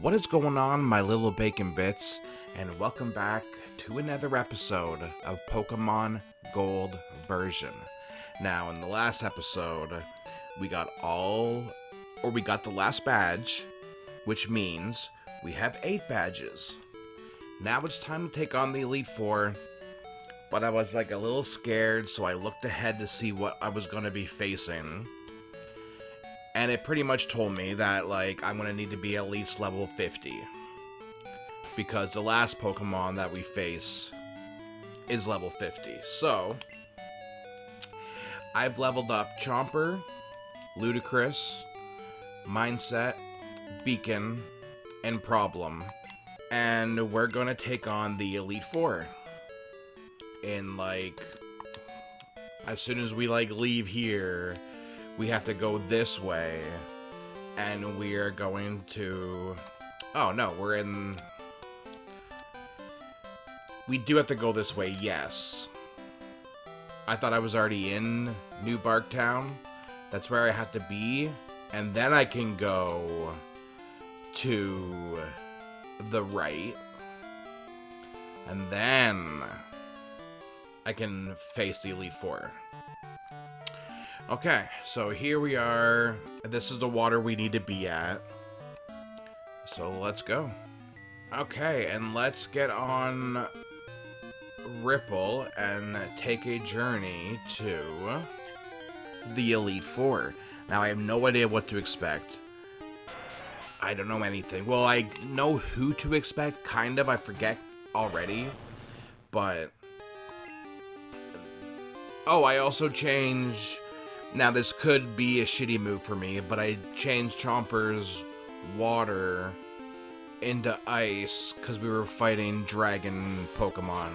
What is going on, my little bacon bits, and welcome back to another episode of Pokemon Gold version. Now, in the last episode, we got the last badge, which means we have 8 badges. Now it's time to take on the Elite Four, but I was like a little scared, so I looked ahead to see what I was going to be facing. And it pretty much told me that, like, I'm going to need to be at least level 50. Because the last Pokemon that we face is level 50. So, I've leveled up Chomper, Ludicrous, Mindset, Beacon, and Problem. And we're going to take on the Elite Four. In, like, as soon as we, like, leave here, we have to go this way, and we are going to... Oh, no, we do have to go this way, yes. I thought I was already in New Barktown. That's where I have to be, and then I can go to the right, and then I can face the Elite Four. Okay, so here we are. This is the water we need to be at. So let's go. Okay, and let's get on Ripple and take a journey to the Elite Four. Now, I have no idea what to expect. I don't know anything. Well, I know who to expect, kind of. I forget already. But... Oh, I also changed... Now, this could be a shitty move for me, but I changed Chomper's water into ice because we were fighting dragon Pokemon.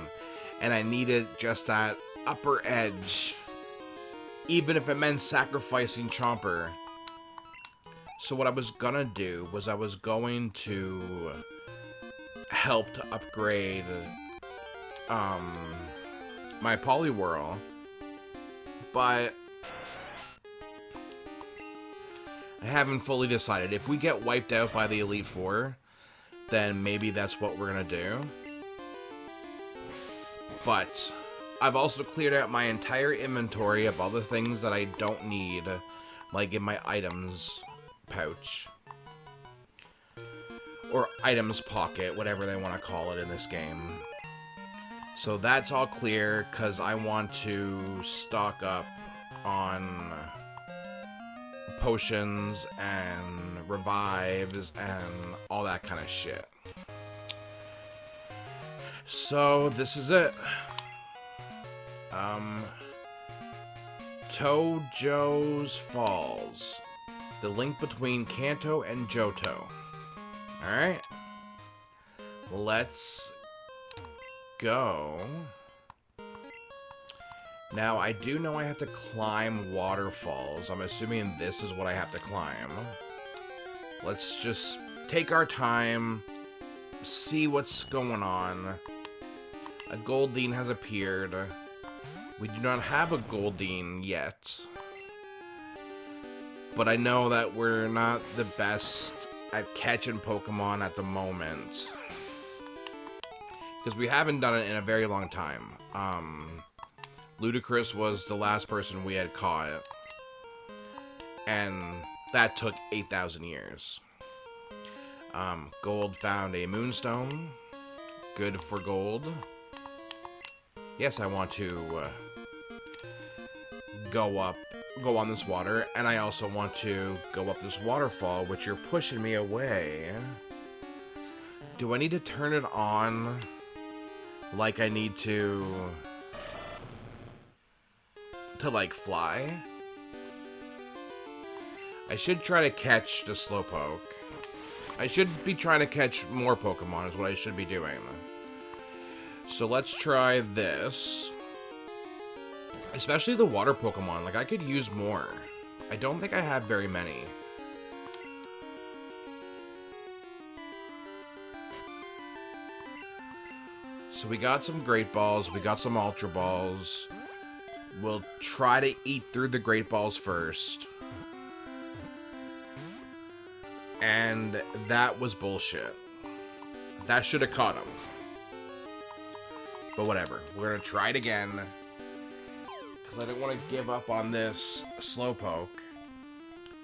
And I needed just that upper edge, even if it meant sacrificing Chomper. So what I was gonna do was I was going to help to upgrade my Poliwhirl, but I haven't fully decided. If we get wiped out by the Elite Four, then maybe that's what we're gonna do. But I've also cleared out my entire inventory of other things that I don't need, like in my items pouch. Or items pocket, whatever they want to call it in this game. So that's all clear, because I want to stock up on potions and revives and all that kind of shit. So this is it. Tojo's Falls. The link between Kanto and Johto. Alright. Let's go. Now, I do know I have to climb waterfalls. I'm assuming this is what I have to climb. Let's just take our time, see what's going on. A Goldeen has appeared. We do not have a Goldeen yet. But I know that we're not the best at catching Pokemon at the moment. Because we haven't done it in a very long time. Ludicrous was the last person we had caught, and that took 8,000 years. Gold found a Moonstone. Good for gold. Yes, I want to go on this water, and I also want to go up this waterfall, which you're pushing me away. Do I need to turn it on like I need to like fly? I should try to catch the Slowpoke. I should be trying to catch more Pokemon is what I should be doing. So let's try this. Especially the water Pokemon. Like, I could use more. I don't think I have very many. So we got some Great Balls. We got some Ultra Balls. We'll try to eat through the Great Balls first. And that was bullshit. That should have caught him. But whatever. We're going to try it again. Because I don't want to give up on this Slowpoke.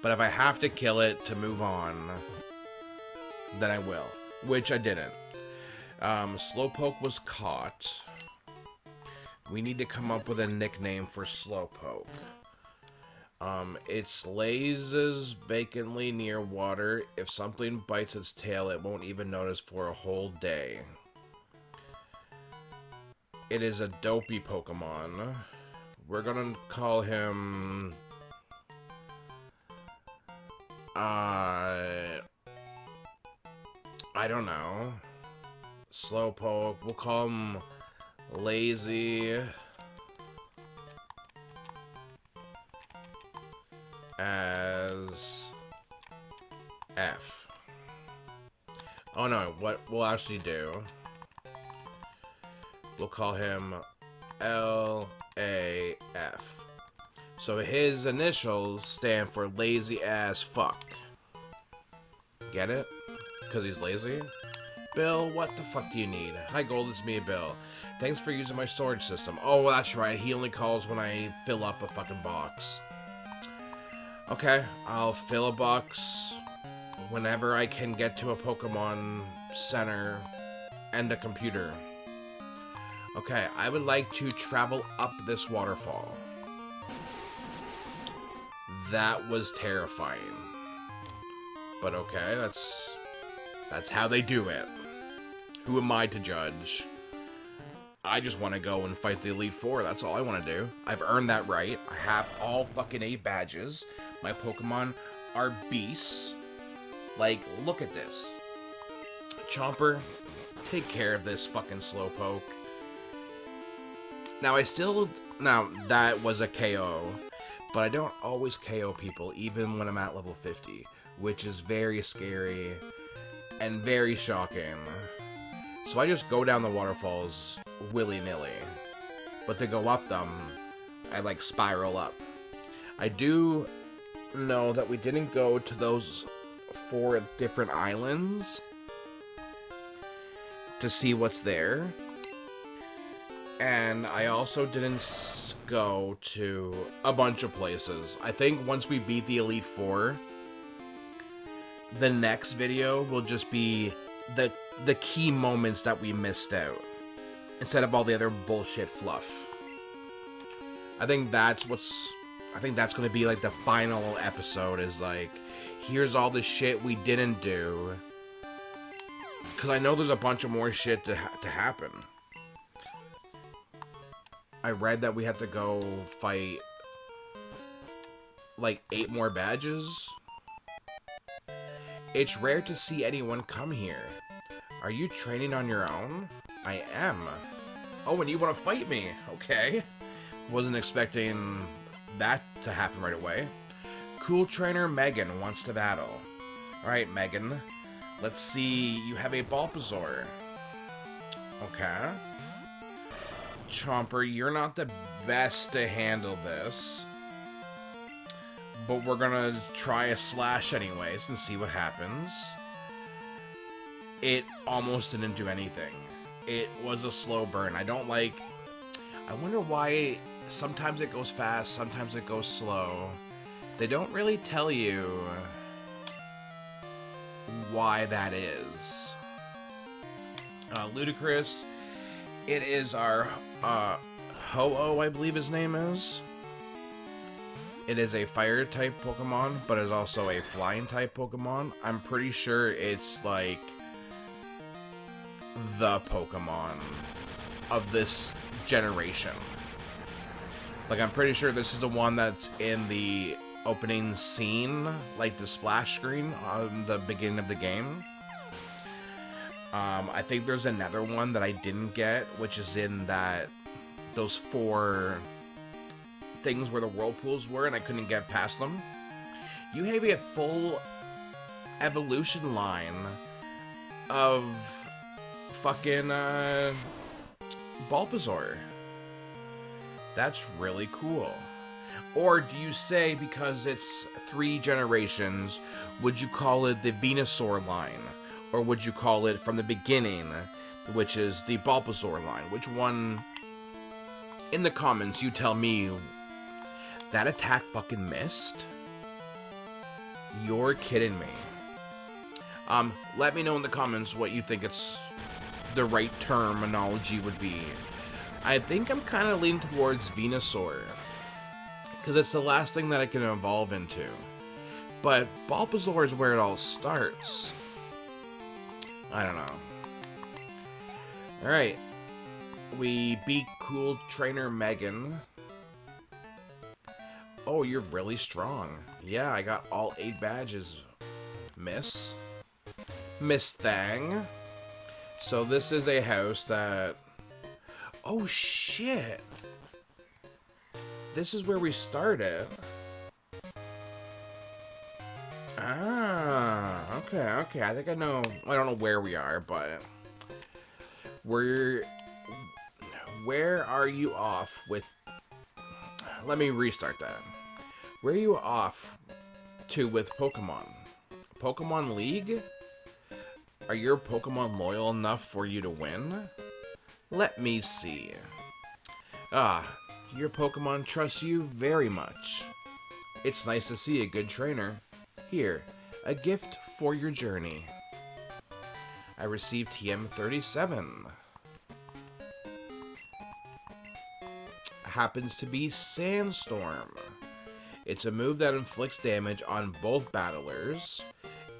But if I have to kill it to move on, then I will. Which I didn't. Slowpoke was caught. We need to come up with a nickname for Slowpoke. It lazes vacantly near water. If something bites its tail, it won't even notice for a whole day. It is a dopey Pokemon. We're gonna call him... I don't know. Slowpoke. We'll call him Lazy as F. Oh no, what we'll actually do, we'll call him L-A-F. So his initials stand for lazy as fuck. Get it? Because he's lazy? Bill, what the fuck do you need? Hi Gold, it's me, Bill. Thanks for using my storage system. Oh, well, that's right. He only calls when I fill up a fucking box. Okay, I'll fill a box whenever I can get to a Pokemon Center and a computer. Okay, I would like to travel up this waterfall. That was terrifying. But okay, that's how they do it. Who am I to judge? I just want to go and fight the Elite Four. That's all I want to do. I've earned that right. I have all fucking 8 badges. My Pokemon are beasts. Like, look at this. Chomper, take care of this fucking Slowpoke. Now, that was a KO. But I don't always KO people, even when I'm at level 50. Which is very scary and very shocking. So I just go down the waterfalls willy-nilly. But to go up them, I like spiral up. I do know that we didn't go to those 4 different islands to see what's there. And I also didn't go to a bunch of places. I think once we beat the Elite Four, the next video will just be the key moments that we missed out, instead of all the other bullshit fluff. I think that's going to be like the final episode, is like, here's all the shit we didn't do. Because I know there's a bunch of more shit to happen. I read that we have to go fight like 8 more badges. It's rare to see anyone come here. Are you training on your own? I am. Oh, and you want to fight me? Okay. Wasn't expecting that to happen right away. Cool trainer Megan wants to battle. Alright, Megan. Let's see. You have a Bulbasaur. Okay. Chomper, you're not the best to handle this. But we're gonna try a slash anyways and see what happens. It almost didn't do anything. It was a slow burn. I wonder why sometimes it goes fast, sometimes it goes slow. They don't really tell you why that is. Ludicrous. It is our Ho-Oh, I believe his name is. It is a fire type Pokemon, but is also a flying type Pokemon. I'm pretty sure it's like the Pokemon of this generation. Like, I'm pretty sure this is the one that's in the opening scene, like the splash screen on the beginning of the game. I think there's another one that I didn't get, which is in those 4 things where the whirlpools were and I couldn't get past them. You have a full evolution line of fucking Bulbasaur. That's really cool. Or do you say, because it's 3 generations, would you call it the Venusaur line? Or would you call it from the beginning, which is the Bulbasaur line? Which one? In the comments, you tell me. That attack fucking missed? You're kidding me. Let me know in the comments what you think it's the right terminology would be. I think I'm kind of leaning towards Venusaur, because it's the last thing that I can evolve into. But Bulbasaur is where it all starts. I don't know. Alright. We beat Cool Trainer Megan. Oh, you're really strong. Yeah, I got all 8 badges, Miss Thang. So this is a house that... Oh, shit. This is where we started. Ah, okay. I think I know. I don't know where we are, but... Where are you off with... Let me restart that. Where are you off to with Pokemon? Pokemon League? Are your Pokemon loyal enough for you to win? Let me see. Ah, your Pokemon trusts you very much. It's nice to see a good trainer. Here, a gift for your journey. I received TM37. Happens to be Sandstorm. It's a move that inflicts damage on both battlers.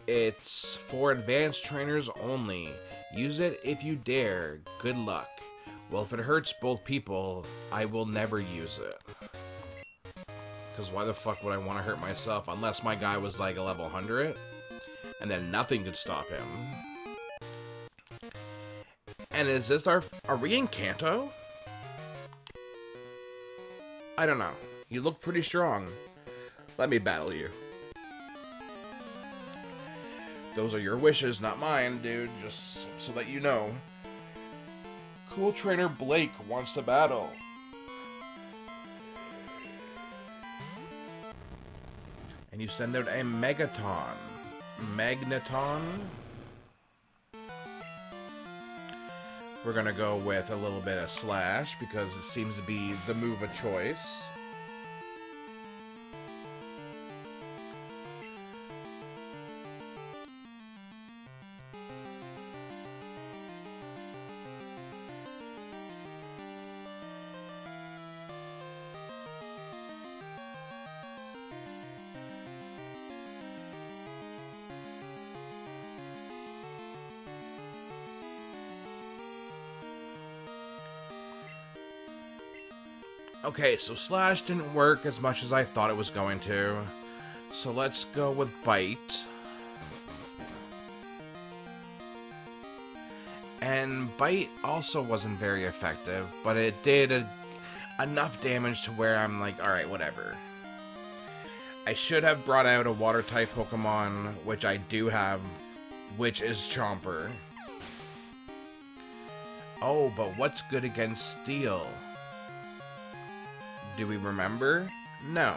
It's for advanced trainers only. Use it if you dare. Good luck. Well, if it hurts both people, I will never use it. Because why the fuck would I want to hurt myself? Unless my guy was like a level 100. And then nothing could stop him. And is this are we in Kanto? I don't know. You look pretty strong. Let me battle you. Those are your wishes, not mine, dude. Just so that you know. Cool Trainer Blake wants to battle. And you send out a Magneton. We're gonna go with a little bit of Slash because it seems to be the move of choice. Okay, so Slash didn't work as much as I thought it was going to. So let's go with Bite. And Bite also wasn't very effective, but it did enough damage to where I'm like, alright, whatever. I should have brought out a Water-type Pokemon, which I do have, which is Chomper. Oh, but what's good against Steel? Do we remember? No.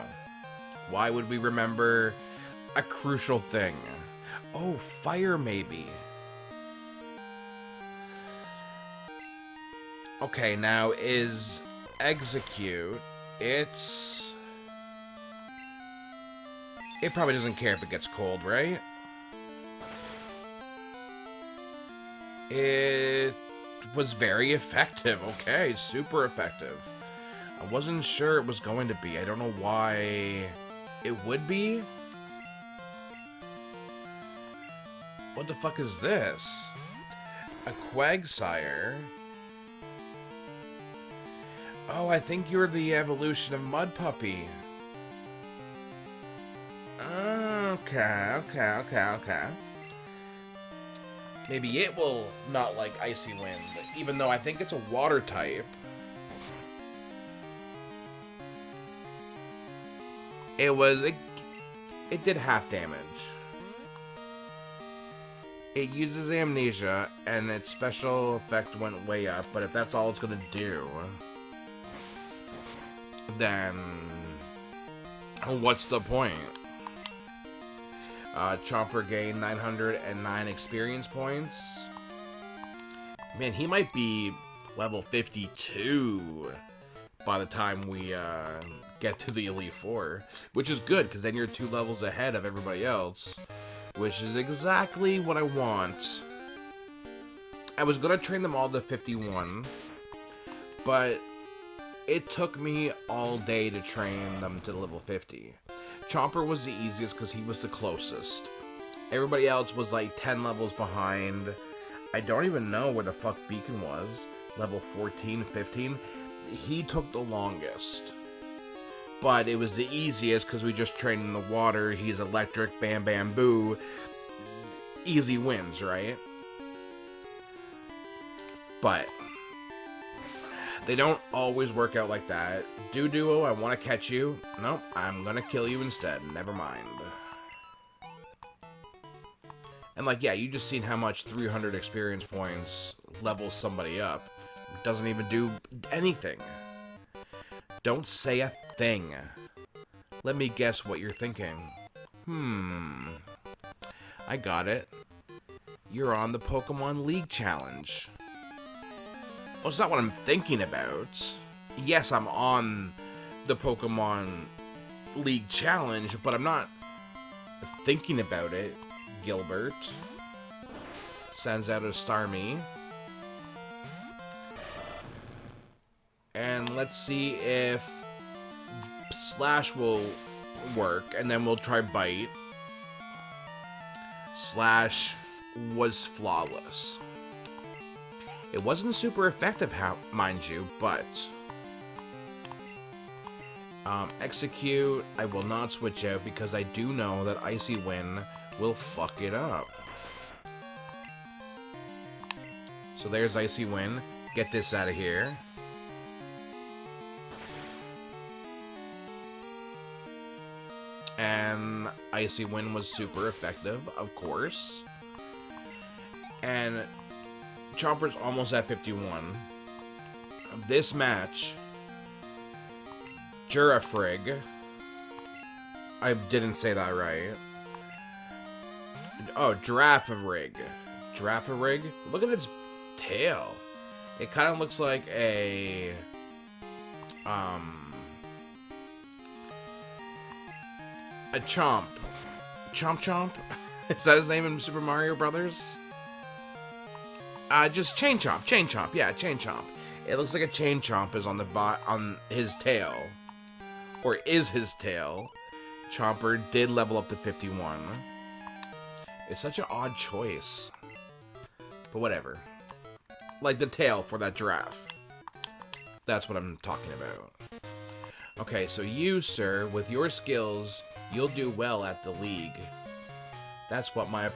Why would we remember a crucial thing? Oh, Fire maybe. Okay, now is Execute. It probably doesn't care if it gets cold, right? It was very effective. Okay, super effective. I wasn't sure it was going to be. I don't know why it would be. What the fuck is this? A Quagsire. Oh, I think you're the evolution of Mud Puppy. Okay. Maybe it will not like Icy Wind, even though I think it's a water type. It did half damage. It uses Amnesia, and its special effect went way up, but if that's all it's gonna do, then What's the point? Chomper gained 909 experience points. Man, he might be level 52 by the time we get to the Elite Four, which is good, because then you're 2 levels ahead of everybody else, which is exactly what I want. I was going to train them all to 51, but it took me all day to train them to level 50. Chomper was the easiest because he was the closest. Everybody else was like 10 levels behind. I don't even know where the fuck Beacon was. Level 14, 15. He took the longest. But it was the easiest because we just trained in the water. He's electric, bam, bam, boo. Easy wins, right? But they don't always work out like that. Duo, I want to catch you. Nope, I'm gonna kill you instead. Never mind. And like, yeah, you just seen how much 300 experience points levels somebody up. Doesn't even do anything. Don't say a thing. Let me guess what you're thinking. I got it. You're on the Pokemon League Challenge. Well, it's not what I'm thinking about. Yes, I'm on the Pokemon League Challenge, but I'm not thinking about it, Gilbert. Sends out a Starmie. And let's see if Slash will work, and then we'll try Bite. Slash was flawless. It wasn't super effective, mind you, but Execute, I will not switch out because I do know that Icy Wind will fuck it up. So there's Icy Wind. Get this out of here. And Icy Wind was super effective, of course. And Chomper's almost at 51. This match, Girafrig, I didn't say that right. Oh, Girafarig. Girafarig? Look at its tail. It kind of looks like a Chomp. Chomp? Is that his name in Super Mario Brothers? Just Chain Chomp. Yeah, Chain Chomp. It looks like a Chain Chomp is on his tail. Or is his tail. Chomper did level up to 51. It's such an odd choice. But whatever. Like the tail for that giraffe. That's what I'm talking about. Okay, so you, sir, with your skills, you'll do well at the league. That's what my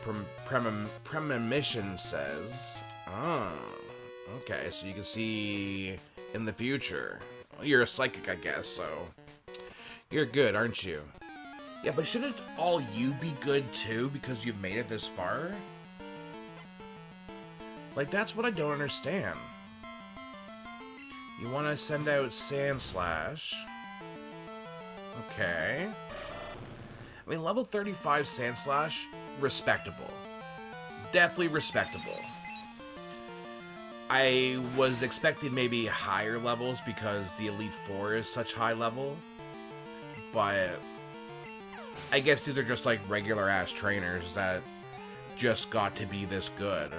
premonition says. Oh, okay, so you can see in the future. Well, you're a psychic, I guess, so you're good, aren't you? Yeah, but shouldn't all you be good too because you've made it this far? Like, that's what I don't understand. You want to send out Sandslash. Okay. I mean, level 35 Sandslash, respectable. Definitely respectable. I was expecting maybe higher levels because the Elite Four is such high level. But I guess these are just like regular ass trainers that just got to be this good.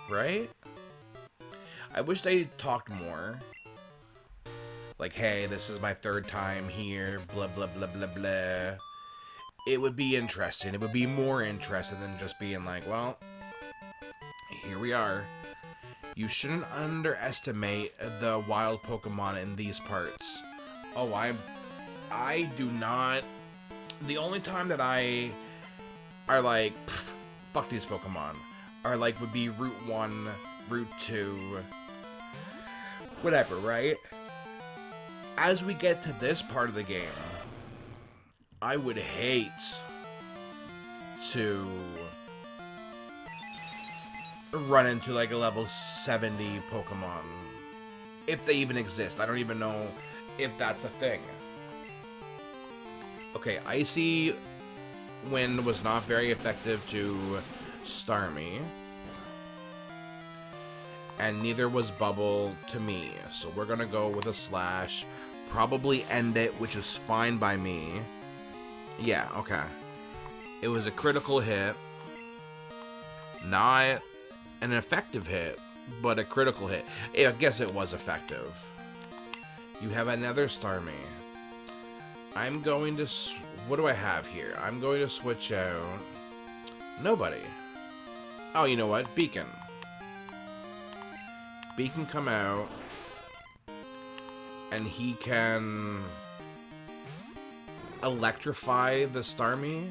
Right? I wish they talked more. Like, hey, this is my 3rd time here, blah, blah, blah, blah, blah. It would be interesting. It would be more interesting than just being like, well, here we are. You shouldn't underestimate the wild Pokemon in these parts. Oh, I do not. The only time that I are like, fuck these Pokemon, are like, would be Route 1, Route 2, whatever, right? As we get to this part of the game, I would hate to run into like a level 70 Pokemon. If they even exist. I don't even know if that's a thing. Okay, Icy Wind was not very effective to Starmie. And neither was Bubble to me. So we're gonna go with a Slash. Probably end it, which is fine by me. Yeah, okay. It was a critical hit. Not an effective hit, but a critical hit. I guess it was effective. You have another Starmie. I'm going to... What do I have here? I'm going to switch out... Nobody. Oh, you know what? Beacon. Beacon come out. And he can... electrify the Starmie.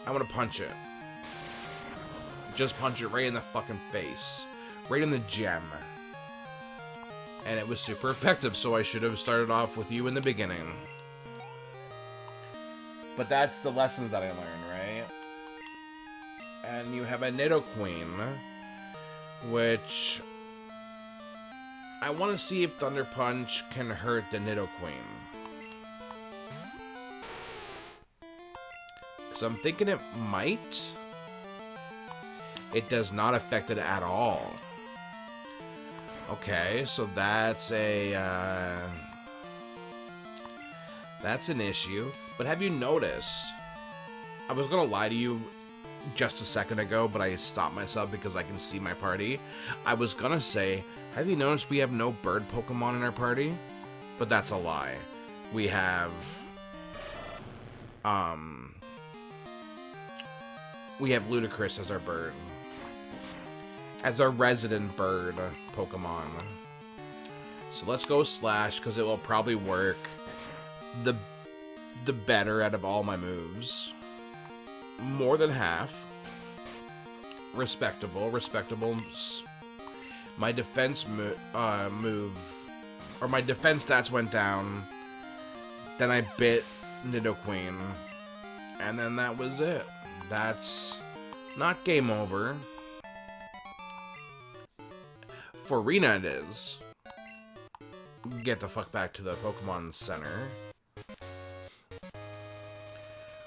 I want to punch it. Just punch it right in the fucking face. Right in the gem. And it was super effective, so I should have started off with you in the beginning. But that's the lessons that I learned, right? And you have a Nidoqueen, which... I want to see if Thunder Punch can hurt the Nidoqueen. Because I'm thinking it might. It does not affect it at all. Okay, so that's a... that's an issue. But have you noticed... I was gonna lie to you just a second ago, but I stopped myself because I can see my party. I was gonna say, have you noticed we have no bird Pokemon in our party? But that's a lie. We have... we have Ludicrous as our bird. As our resident bird Pokemon. So let's go Slash, because it will probably work the better out of all my moves. More than half. Respectable. My defense move... Or my defense stats went down. Then I bit Nidoqueen. And then that was it. That's not game over. For Rena it is. Get the fuck back to the Pokemon Center.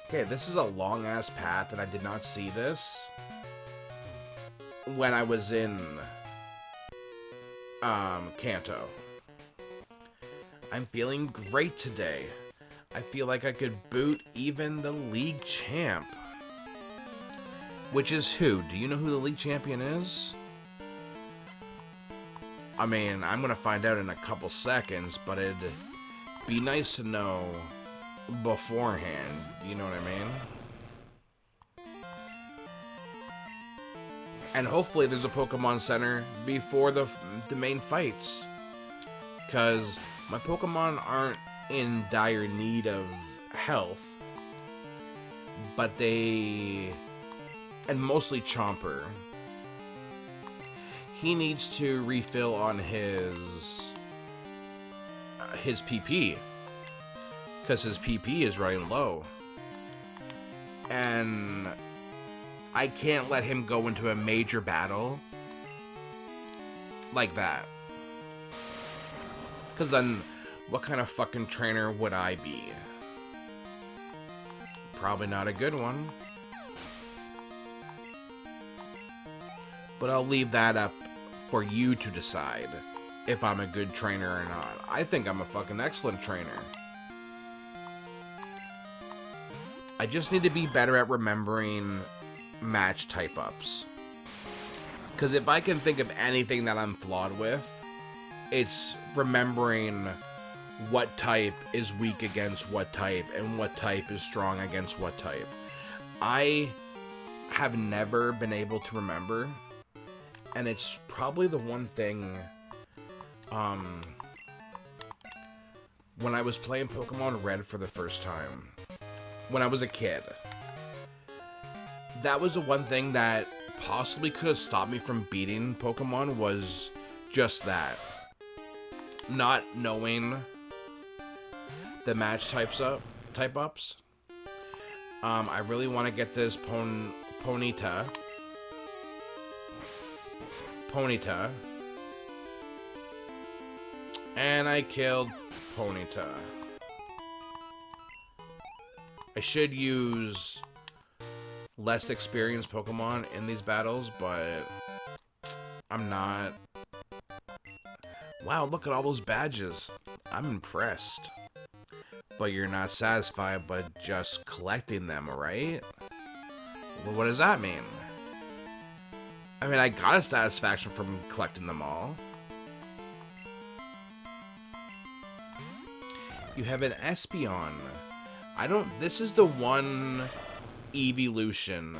Okay, this is a long-ass path, and I did not see this when I was in Kanto. I'm feeling great today. I feel like I could boot even the league champ. Which is who? Do you know who the league champion is? I mean, I'm gonna find out in a couple seconds, but it'd be nice to know beforehand. You know what I mean? And hopefully there's a Pokemon Center before the main fights. Because my Pokemon aren't in dire need of health. But they... And mostly Chomper. He needs to refill on his PP. Because his PP is running low. And I can't let him go into a major battle like that. Because then, what kind of fucking trainer would I be? Probably not a good one. But I'll leave that up for you to decide if I'm a good trainer or not. I think I'm a fucking excellent trainer. I just need to be better at remembering match type-ups. Because if I can think of anything that I'm flawed with, it's remembering what type is weak against what type and what type is strong against what type. I have never been able to remember, and it's probably the one thing when I was playing Pokemon Red for the first time, when I was a kid, that was the one thing that possibly could have stopped me from beating Pokemon, was just that. Not knowing the match type-ups. I really want to get this Ponyta. And I killed Ponyta. I should use less experienced Pokemon in these battles, but I'm not. Wow, look at all those badges. I'm impressed. But you're not satisfied by just collecting them, right? Well, what does that mean? I mean, I got a satisfaction from collecting them all. You have an Espeon. This is the one evolution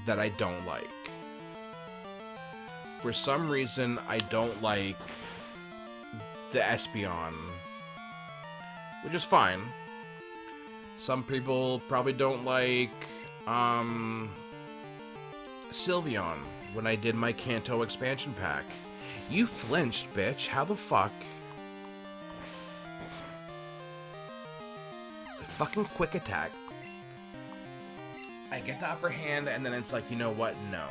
that I don't like. For some reason, I don't like the Espeon, which is fine. Some people probably don't like Sylveon when I did my Kanto expansion pack. You flinched, bitch. How the fuck? Fucking quick attack. I get the upper hand, and then it's like, you know what? No.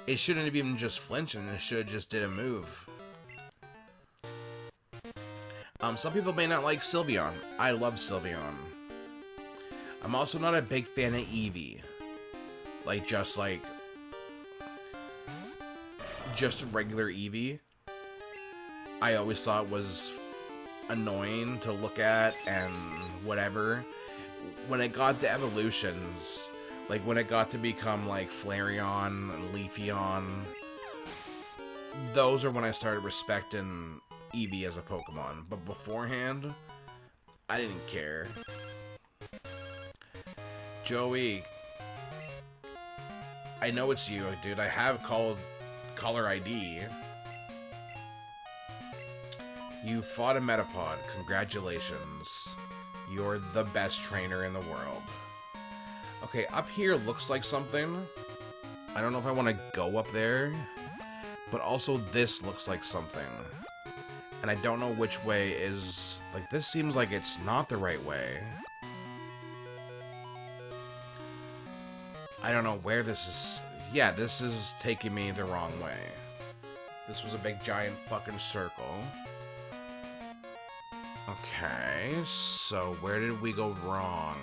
It shouldn't have even just flinched, and it should have just did a move. Some people may not like Sylveon. I love Sylveon. I'm also not a big fan of Eevee. Just a regular Eevee. I always thought was annoying to look at and whatever. When it got to evolutions, like when it got to become like Flareon and Leafeon, those are when I started respecting Eevee as a Pokemon. But beforehand, I didn't care. Joey, I know it's you, dude. I have caller ID. You fought a Metapod. Congratulations. You're the best trainer in the world. Okay, up here looks like something. I don't know if I want to go up there. But also this looks like something. And I don't know which way is... Like, this seems like it's not the right way. I don't know where this is... Yeah, this is taking me the wrong way. This was a big giant fucking circle. Okay, so where did we go wrong?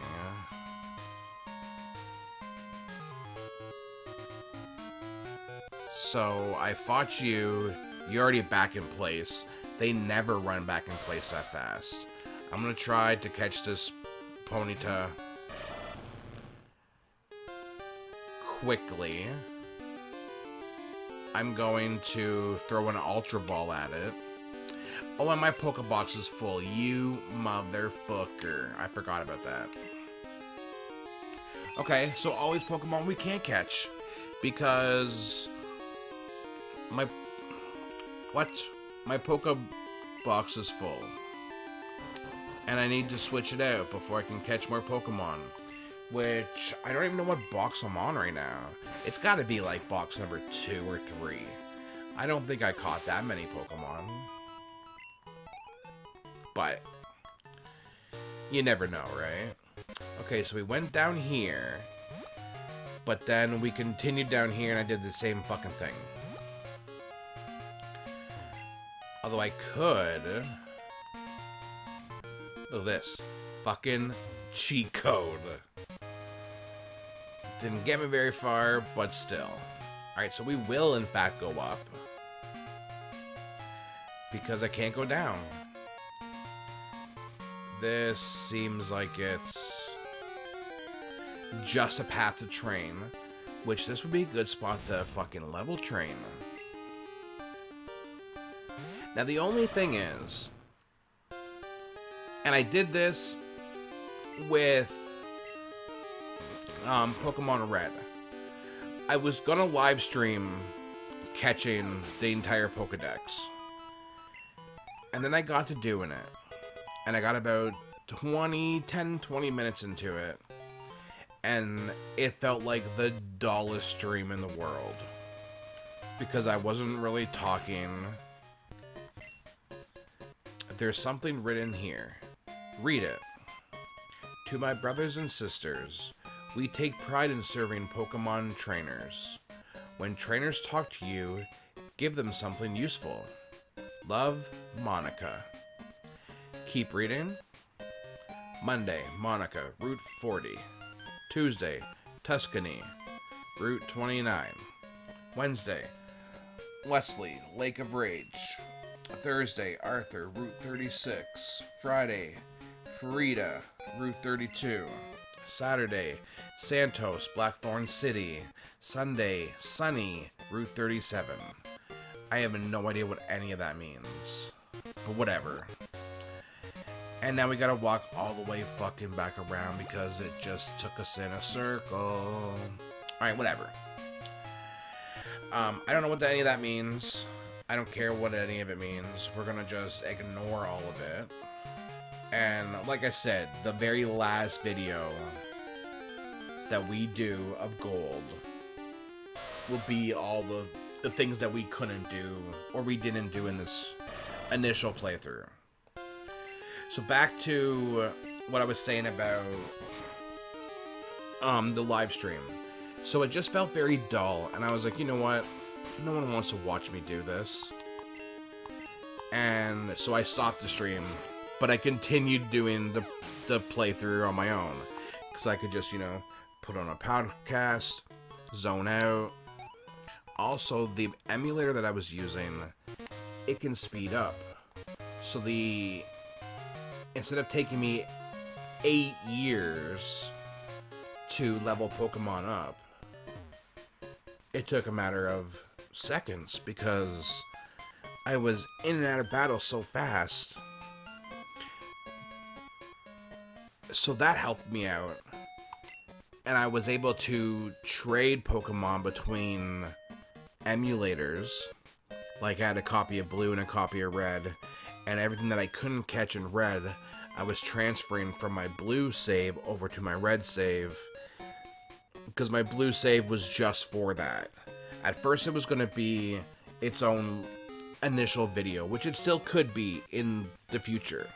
So, I fought you. You're already back in place. They never run back in place that fast. I'm gonna try to catch this Ponyta quickly. I'm going to throw an Ultra Ball at it. Oh, and my Pokebox is full. You motherfucker. I forgot about that. Okay, so all these Pokemon we can't catch. Because... My Pokebox is full. And I need to switch it out before I can catch more Pokemon. Which, I don't even know what box I'm on right now. It's gotta be like box number 2 or 3. I don't think I caught that many Pokemon. But, you never know, right? Okay, so we went down here. But then we continued down here and I did the same fucking thing. Although I could... Look at this. Fucking cheat code. Didn't get me very far, but still. Alright, so we will in fact go up. Because I can't go down. This seems like it's just a path to train. Which this would be a good spot to fucking level train. Now the only thing is, and I did this with Pokemon Red. I was gonna live stream catching the entire Pokedex. And then I got to doing it. And I got about 20 minutes into it. And it felt like the dullest stream in the world. Because I wasn't really talking. There's something written here. Read it. To my brothers and sisters, we take pride in serving Pokemon trainers. When trainers talk to you, give them something useful. Love, Monica. Keep reading. Monday, Monica, Route 40. Tuesday, Tuscany, Route 29. Wednesday, Wesley, Lake of Rage. Thursday, Arthur, Route 36. Friday, Farida, Route 32. Saturday, Santos, Blackthorn City. Sunday, Sunny, Route 37. I have no idea what any of that means, but whatever. And now we gotta walk all the way fucking back around because it just took us in a circle. Alright, whatever. I don't know what any of that means. I don't care what any of it means. We're gonna just ignore all of it. And like I said, the very last video that we do of Gold will be all the things that we couldn't do or we didn't do in this initial playthrough. So back to what I was saying about the live stream. So it just felt very dull, and I was like, you know what? No one wants to watch me do this. And so I stopped the stream, but I continued doing the playthrough on my own. Because I could just, you know, put on a podcast, zone out. Also, the emulator that I was using, it can speed up. So instead of taking me 8 years to level Pokemon up, it took a matter of seconds because I was in and out of battle so fast. So that helped me out. And I was able to trade Pokemon between emulators. Like I had a copy of Blue and a copy of Red. And everything that I couldn't catch in Red, I was transferring from my Blue save over to my Red save. Because my Blue save was just for that. At first it was going to be its own initial video, which it still could be in the future.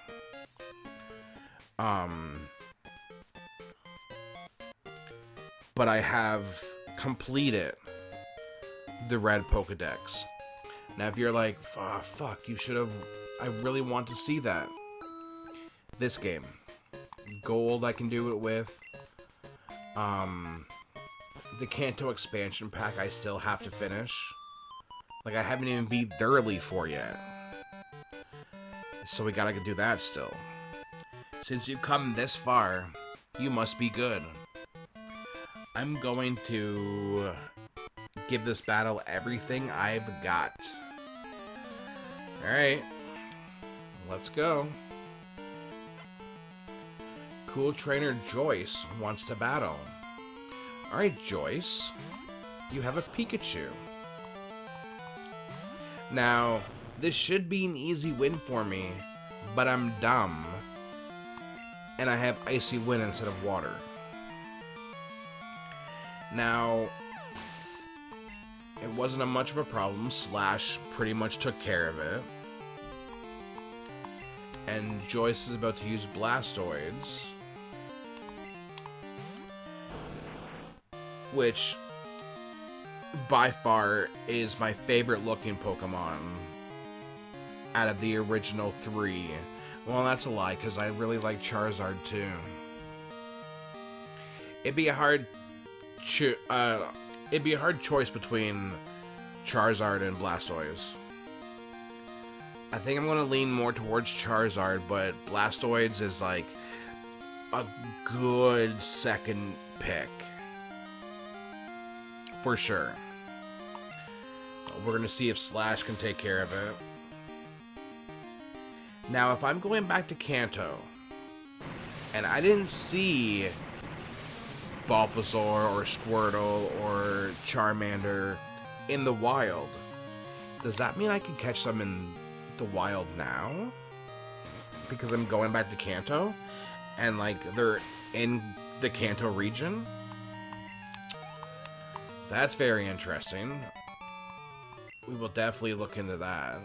But I have completed the Red Pokedex. Now if you're like, fuck, you should have... I really want to see that. This game. Gold I can do it with. The Kanto expansion pack I still have to finish. Like, I haven't even beat Thoroughly 4 yet. So we gotta do that still. Since you've come this far, you must be good. I'm going to give this battle everything I've got. Alright. Let's go. Cool Trainer Joyce wants to battle. Alright, Joyce. You have a Pikachu. Now, this should be an easy win for me, but I'm dumb. And I have Icy Wind instead of Water. Now, it wasn't much of a problem. Slash pretty much took care of it. And Joyce is about to use Blastoids. Which, by far, is my favorite looking Pokemon out of the original 3. Well, that's a lie, because I really like Charizard too. It'd be a hard choice between Charizard and Blastoise. I think I'm going to lean more towards Charizard, but Blastoids is like a good second pick. For sure. We're going to see if Slash can take care of it. Now, if I'm going back to Kanto, and I didn't see Bulbasaur or Squirtle or Charmander in the wild, does that mean I can catch them in the wild now? Because I'm going back to Kanto? And, like, they're in the Kanto region? That's very interesting. We will definitely look into that.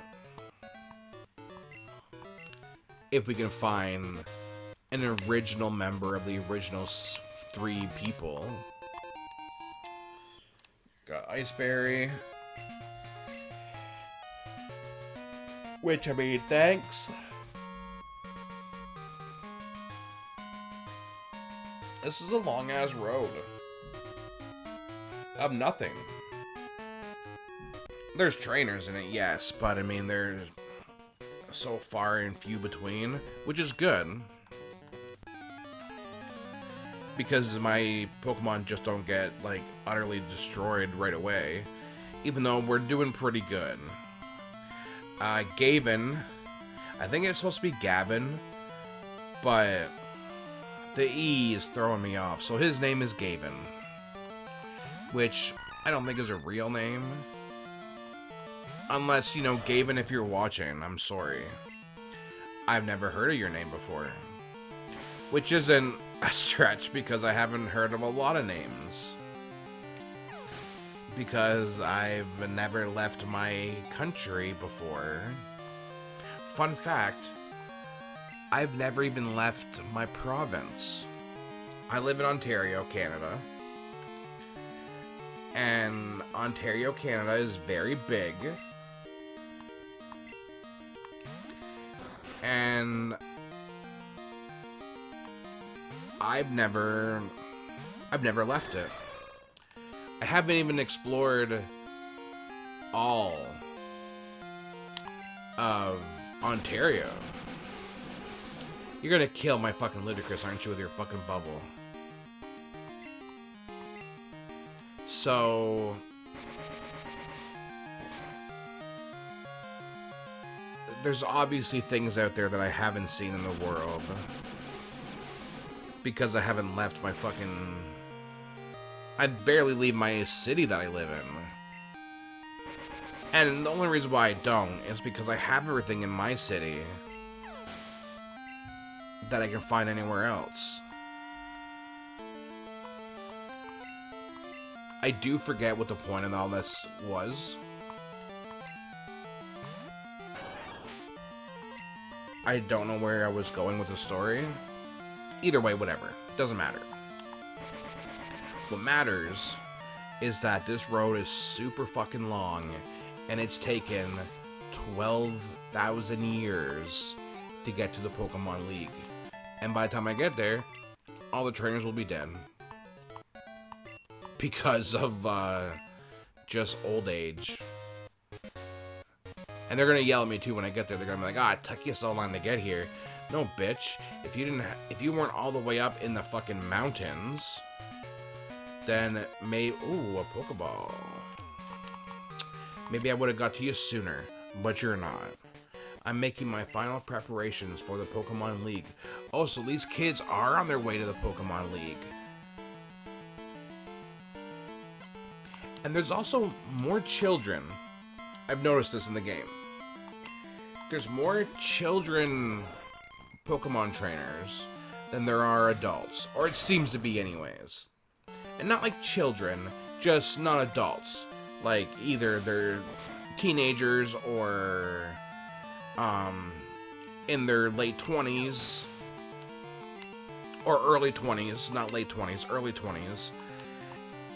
If we can find an original member of the original 3 people. Got Iceberry. Which, I mean, thanks. This is a long-ass road of nothing. There's trainers in it, yes, but I mean, they're so far and few between, which is good. Because my Pokemon just don't get, like, utterly destroyed right away. Even though we're doing pretty good. Gavin. I think it's supposed to be Gavin. But the E is throwing me off. So his name is Gavin. Which I don't think is a real name. Unless, you know, Gavin, if you're watching, I'm sorry. I've never heard of your name before. Which isn't a stretch, because I haven't heard of a lot of names. Because I've never left my country before. Fun fact, I've never even left my province. I live in Ontario, Canada. And Ontario, Canada is very big. And I've never left it. I haven't even explored all of Ontario. You're gonna kill my fucking Ludicrous, aren't you, with your fucking bubble? So there's obviously things out there that I haven't seen in the world. Because I haven't left my fucking... I'd barely leave my city that I live in. And the only reason why I don't is because I have everything in my city that I can find anywhere else. I do forget what the point of all this was. I don't know where I was going with the story. Either way, whatever. Doesn't matter. What matters is that this road is super fucking long, and it's taken 12,000 years to get to the Pokemon League. And by the time I get there, all the trainers will be dead. Because of, just old age. And they're gonna yell at me too when I get there. They're gonna be like, "Ah, it took you so long to get here." No, bitch. If you weren't all the way up in the fucking mountains, then ooh, a Pokeball. Maybe I would have got to you sooner, but you're not. I'm making my final preparations for the Pokemon League. Oh, so these kids are on their way to the Pokemon League. And there's also more children. I've noticed this in the game. There's more children Pokemon trainers than there are adults. Or it seems to be anyways. And not like children, just not adults. Like either they're teenagers or in their late 20s. Or early 20s, not late 20s, early 20s.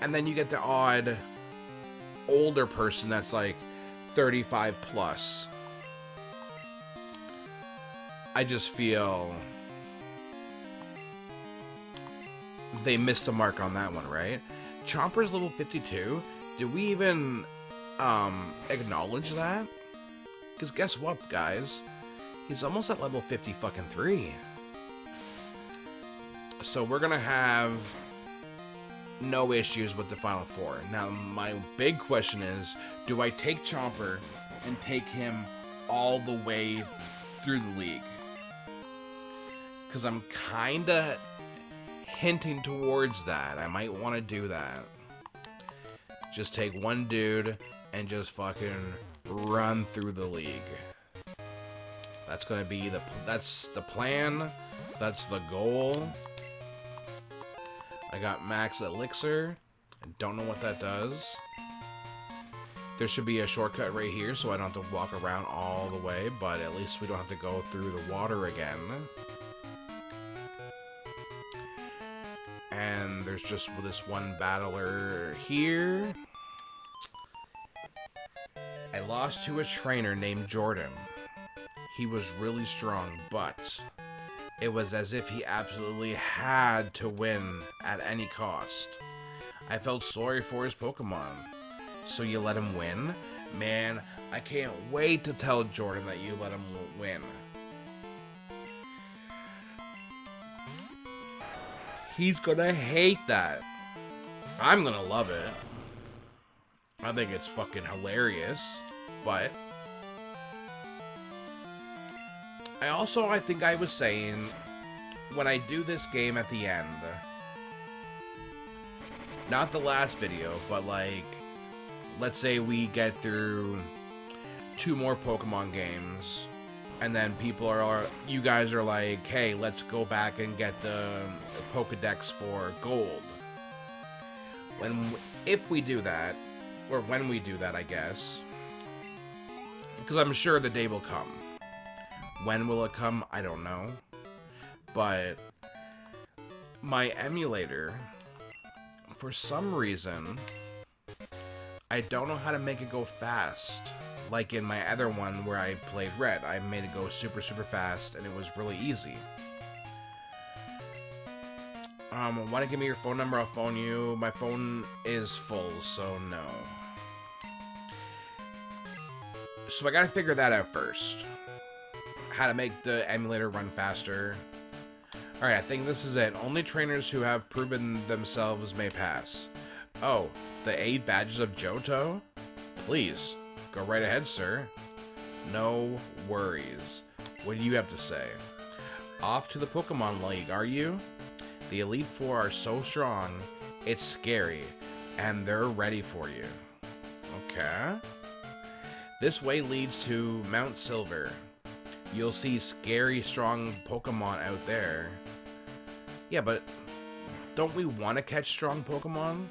And then you get the odd older person that's like 35 plus. I just feel they missed a mark on that one, right? Chomper's level 52. Did we even acknowledge that? Because guess what, guys? He's almost at level 50 fucking 3. So we're gonna have no issues with the Final Four. Now, my big question is, do I take Chomper and take him all the way through the league? Because I'm kinda hinting towards that. I might want to do that. Just take one dude and just fucking run through the league. That's gonna be that's the plan. That's the goal. I got max elixir. I don't know what that does. There should be a shortcut right here so I don't have to walk around all the way, but at least we don't have to go through the water again. And there's just this one battler here. I lost to a trainer named Jordan. He was really strong, but It was as if he absolutely had to win at any cost. I felt sorry for his Pokemon. So you let him win? Man, I can't wait to tell Jordan that you let him win. He's gonna hate that. I'm gonna love it. I think it's fucking hilarious. But I think I was saying, when I do this game at the end, not the last video, but like, let's say we get through 2 more Pokemon games, and then you guys are like, hey, let's go back and get the Pokedex for Gold. If we do that, or when we do that, I guess, because I'm sure the day will come. When will it come? I don't know. But my emulator, for some reason, I don't know how to make it go fast. Like in my other one where I played Red, I made it go super, super fast, and it was really easy. Want to give me your phone number? I'll phone you. My phone is full, so no. So I gotta figure that out first. How to make the emulator run faster. Alright, I think this is it. Only trainers who have proven themselves may pass. Oh, the 8 badges of Johto? Please, go right ahead, sir. No worries. What do you have to say? Off to the Pokemon League, are you? The Elite Four are so strong, it's scary, and they're ready for you. Okay. This way leads to Mount Silver. You'll see scary, strong Pokemon out there. Yeah, but don't we want to catch strong Pokemon?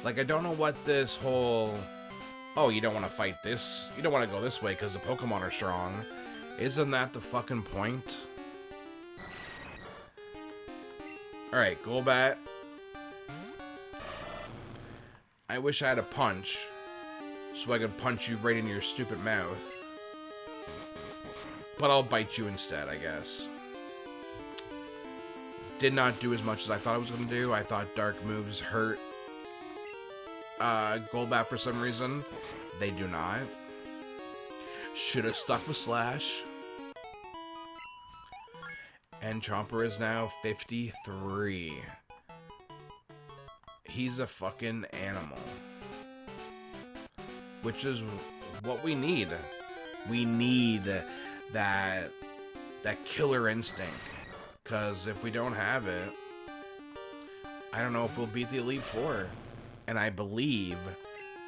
Like, I don't know what this whole, oh, you don't want to fight this, you don't want to go this way because the Pokemon are strong. Isn't that the fucking point? Alright, Golbat. I wish I had a punch, so I could punch you right in your stupid mouth. But I'll bite you instead, I guess. Did not do as much as I thought I was going to do. I thought dark moves hurt Golbat for some reason. They do not. Should have stuck with Slash. And Chomper is now 53. He's a fucking animal. Which is what we need. We need that killer instinct. Because if we don't have it, I don't know if we'll beat the Elite Four. And I believe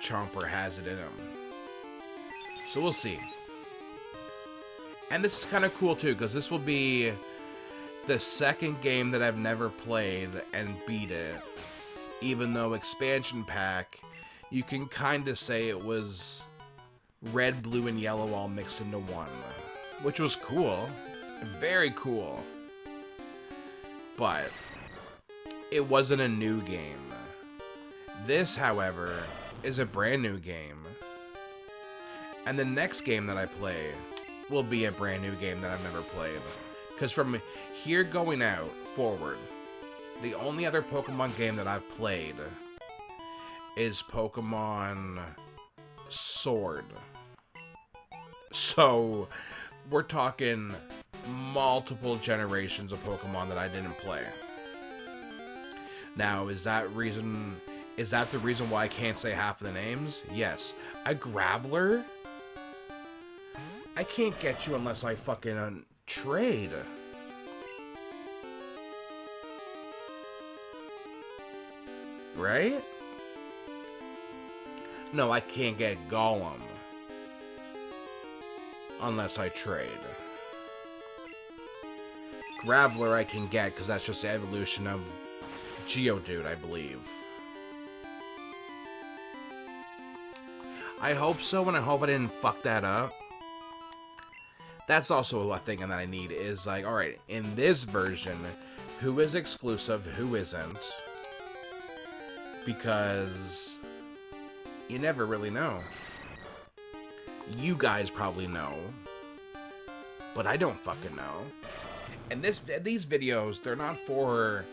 Chomper has it in him. So we'll see. And this is kind of cool too, because this will be the second game that I've never played and beat it. Even though expansion pack, you can kind of say it was red, blue, and yellow all mixed into one. Which was cool. Very cool. But it wasn't a new game. This, however, is a brand new game. And the next game that I play will be a brand new game that I've never played. Because from here going out forward, the only other Pokemon game that I've played is Pokemon Sword. So we're talking multiple generations of Pokemon that I didn't play. Now, is that the reason why I can't say half of the names? Yes. A Graveler? I can't get you unless I fucking trade. Right? No, I can't get Golem unless I trade. Graveler I can get because that's just the evolution of Geodude, I believe. I hope so, and I hope I didn't fuck that up. That's also a thing that I need is like, alright, in this version, who is exclusive, who isn't? Because you never really know. You guys probably know, but I don't fucking know. And these videos, they're not for...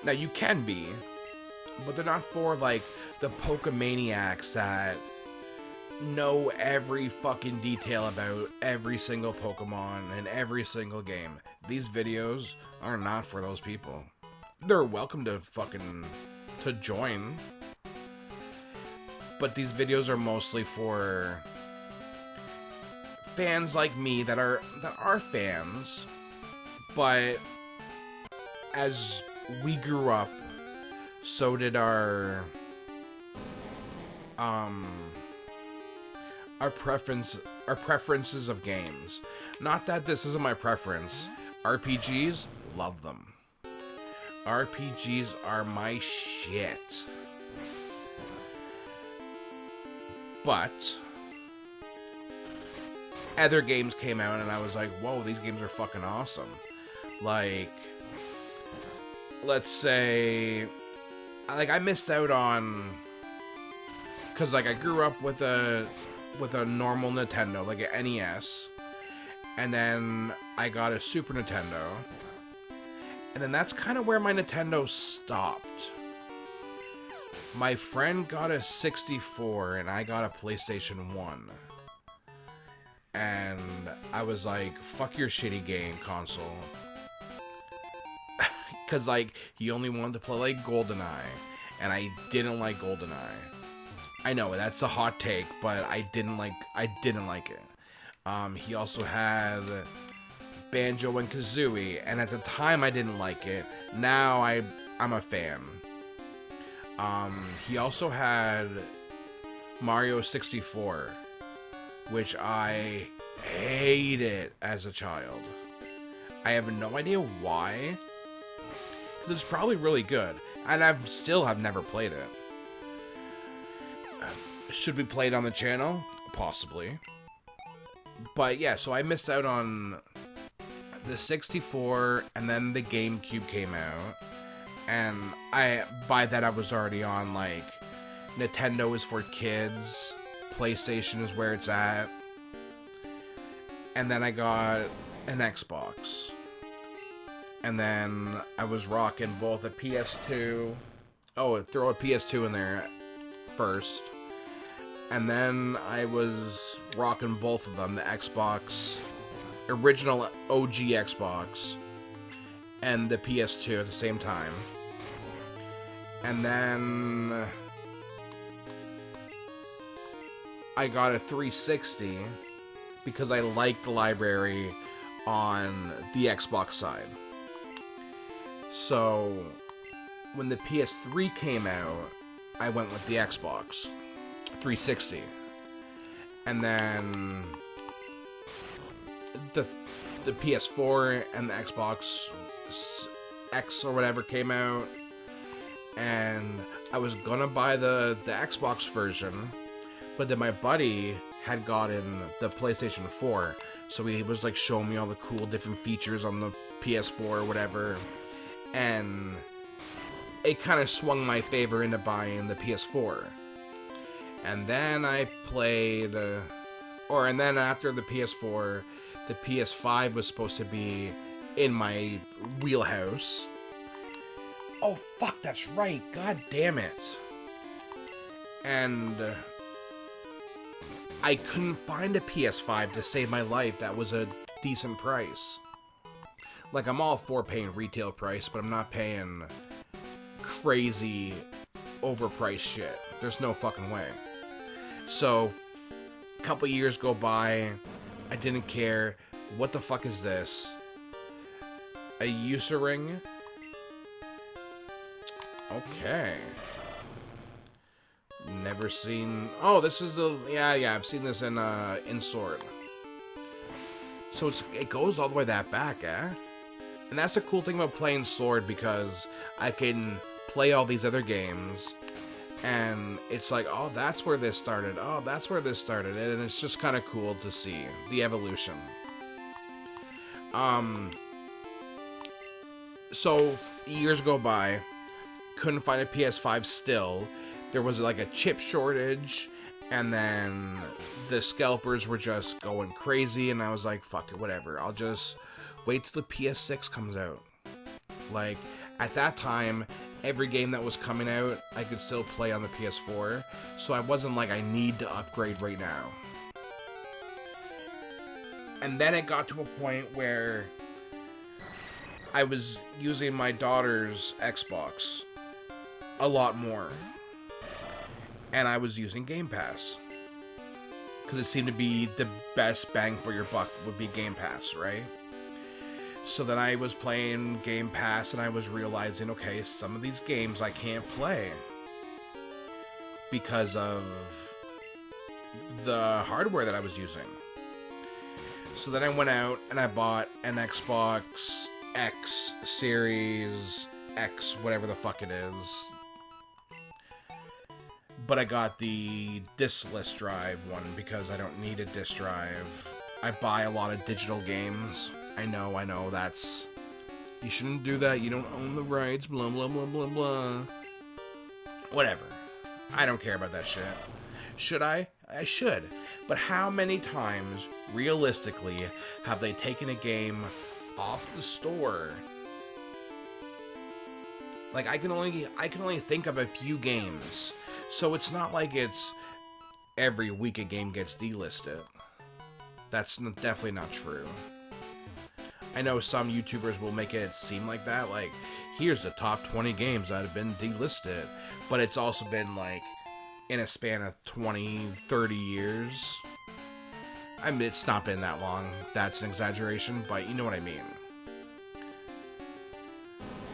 Now, you can be, but they're not for, like, the Pokemaniacs that know every fucking detail about every single Pokemon and every single game. These videos are not for those people. They're welcome to to join, but these videos are mostly for fans like me that are fans, but as we grew up, so did our preferences of games. Not that this isn't my preference. RPGs, love them. RPGs are my shit. But other games came out and I was like, whoa, these games are fucking awesome. Like, let's say, like, I missed out on, because, like, I grew up with a normal Nintendo, like an NES, and then I got a Super Nintendo, and then that's kind of where my Nintendo stopped. My friend got a 64, and I got a PlayStation 1. And I was like, fuck your shitty game console. Because, like, he only wanted to play, like, GoldenEye. And I didn't like GoldenEye. I know, that's a hot take, but I didn't like it. He also had Banjo and Kazooie. And at the time, I didn't like it. Now, I'm a fan. He also had Mario 64, which I hated as a child. I have no idea why. It's probably really good, and I still have never played it. Should we play it on the channel? Possibly. But yeah, so I missed out on the 64, and then the GameCube came out, and by that I was already on, like, Nintendo is for kids, PlayStation is where it's at, and then I got an Xbox. And then I was rocking both a PS2. Oh, throw a PS2 in there first. And then I was rocking both of them, the Xbox, original OG Xbox, and the PS2 at the same time. And then I got a 360 because I liked the library on the Xbox side. So, when the PS3 came out, I went with the Xbox 360. And then the PS4 and the Xbox X or whatever came out, and I was gonna buy the Xbox version, but then my buddy had gotten the PlayStation 4, so he was like showing me all the cool different features on the PS4 or whatever. And it kind of swung my favor into buying the PS4. And then I played, and then after the PS4, the PS5 was supposed to be in my wheelhouse. Oh, fuck, that's right. God damn it. And I couldn't find a PS5 to save my life that was a decent price. Like, I'm all for paying retail price, but I'm not paying crazy overpriced shit. There's no fucking way. So, a couple years go by, I didn't care. What the fuck is this? A Ring? Okay. Never seen... Oh, this is a... Yeah, I've seen this in Sword. So it goes all the way that back, eh? And that's the cool thing about playing Sword, because I can play all these other games, and it's like, oh, that's where this started. Oh, that's where this started. And it's just kind of cool to see the evolution. So, years go by, couldn't find a PS5 still. There was like a chip shortage, and then the scalpers were just going crazy, and I was like, fuck it, whatever. I'll just wait till the PS6 comes out. Like, at that time, every game that was coming out, I could still play on the PS4, so I wasn't like, I need to upgrade right now. And then it got to a point where I was using my daughter's Xbox a lot more. And I was using Game Pass. Because it seemed to be the best bang for your buck would be Game Pass, right? So then I was playing Game Pass and I was realizing, okay, some of these games I can't play because of the hardware that I was using. So then I went out and I bought an Xbox X Series X, whatever the fuck it is. But I got the diskless drive one because I don't need a disc drive. I buy a lot of digital games. I know, that's... You shouldn't do that, you don't own the rights, blah, blah, blah, blah, blah. Whatever. I don't care about that shit. Should I? I should. But how many times, realistically, have they taken a game off the store? Like, I can only think of a few games. So it's not like it's every week a game gets delisted. That's definitely not true. I know some YouTubers will make it seem like that, like, here's the top 20 games that have been delisted. But it's also been, like, in a span of 20, 30 years. I mean, it's not been that long. That's an exaggeration, but you know what I mean.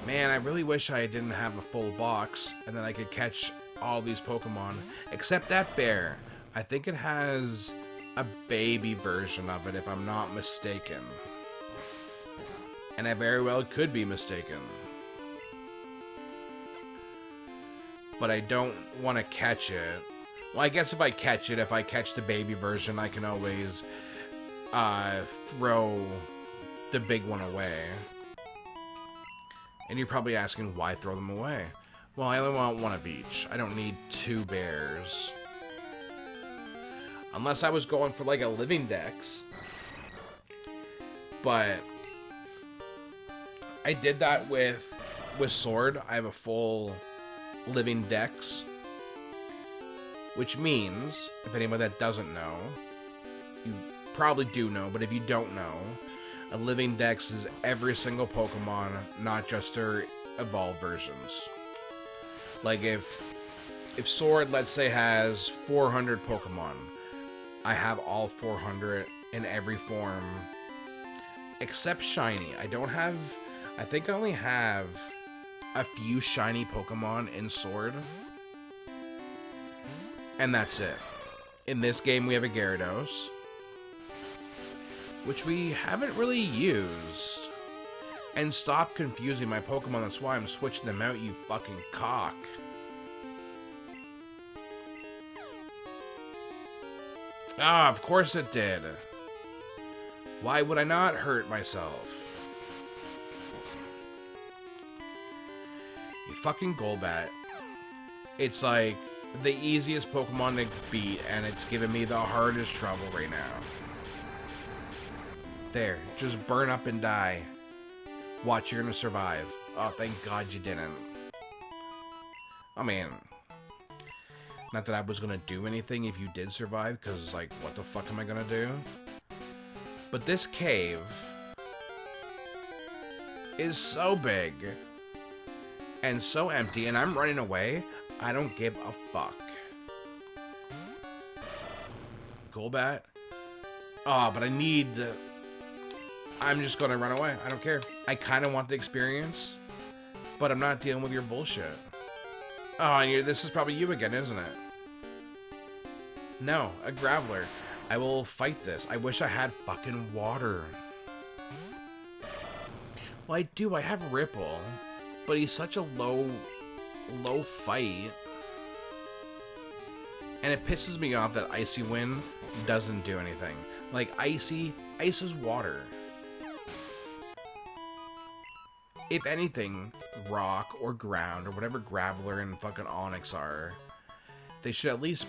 Man, I really wish I didn't have a full box, and then I could catch all these Pokemon. Except that bear. I think it has a baby version of it, if I'm not mistaken. And I very well could be mistaken. But I don't want to catch it. Well, I guess if I catch the baby version, I can always throw the big one away. And you're probably asking, why throw them away? Well, I only want one of each. I don't need two bears. Unless I was going for, like, a living dex. But I did that with Sword. I have a full living dex. Which means, if anyone that doesn't know, you probably do know, but if you don't know, a living dex is every single Pokemon, not just their evolved versions. Like, if Sword, let's say, has 400 Pokemon, I have all 400 in every form, except Shiny. I think I only have a few Shiny Pokemon in Sword, and that's it. In this game, we have a Gyarados, which we haven't really used. And stop confusing my Pokemon, that's why I'm switching them out, you fucking cock. Ah, of course it did. Why would I not hurt myself? You fucking Golbat. It's like the easiest Pokemon to beat, and it's giving me the hardest trouble right now. There, just burn up and die. Watch, you're gonna survive. Oh, thank God you didn't. I mean, not that I was gonna do anything if you did survive, because, like, what the fuck am I gonna do? But this cave is so big and so empty, and I'm running away. I don't give a fuck. Golbat? Oh, but I'm just gonna run away. I don't care. I kind of want the experience, but I'm not dealing with your bullshit. Oh, and this is probably you again, isn't it? No, a Graveler. I will fight this. I wish I had fucking water. Well, I do. I have Ripple, but he's such a low fight. And it pisses me off that Icy Wind doesn't do anything. Like, ice is water. If anything, rock or ground or whatever Graveler and fucking Onix are, they should at least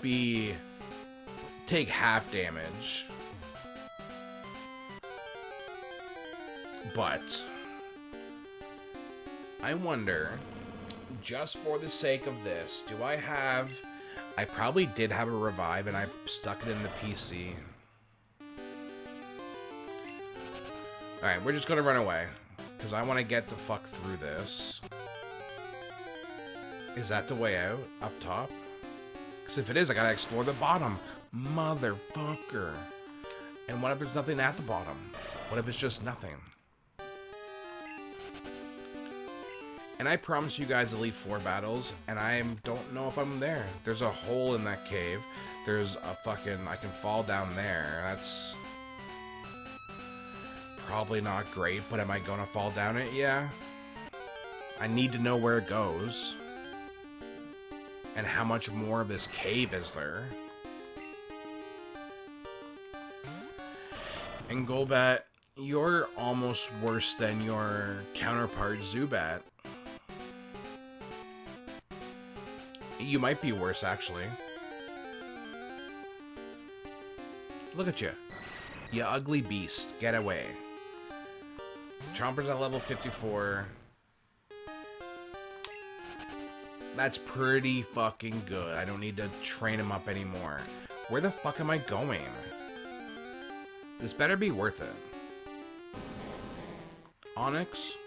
take half damage. But I wonder, just for the sake of this, do I have... I probably did have a revive and I stuck it in the PC. Alright, we're just gonna run away. Because I want to get the fuck through this. Is that the way out? Up top? Because if it is, I gotta explore the bottom. Motherfucker. And what if there's nothing at the bottom? What if it's just nothing? And I promise you guys Elite Four battles, and I don't know if I'm there. There's a hole in that cave. There's a fucking... I can fall down there. That's... probably not great, but am I gonna fall down it? Yeah. I need to know where it goes. And how much more of this cave is there? And Golbat, you're almost worse than your counterpart Zubat. You might be worse, actually. Look at you. You ugly beast. Get away. Chomper's at level 54. That's pretty fucking good. I don't need to train him up anymore. Where the fuck am I going? This better be worth it. Onyx?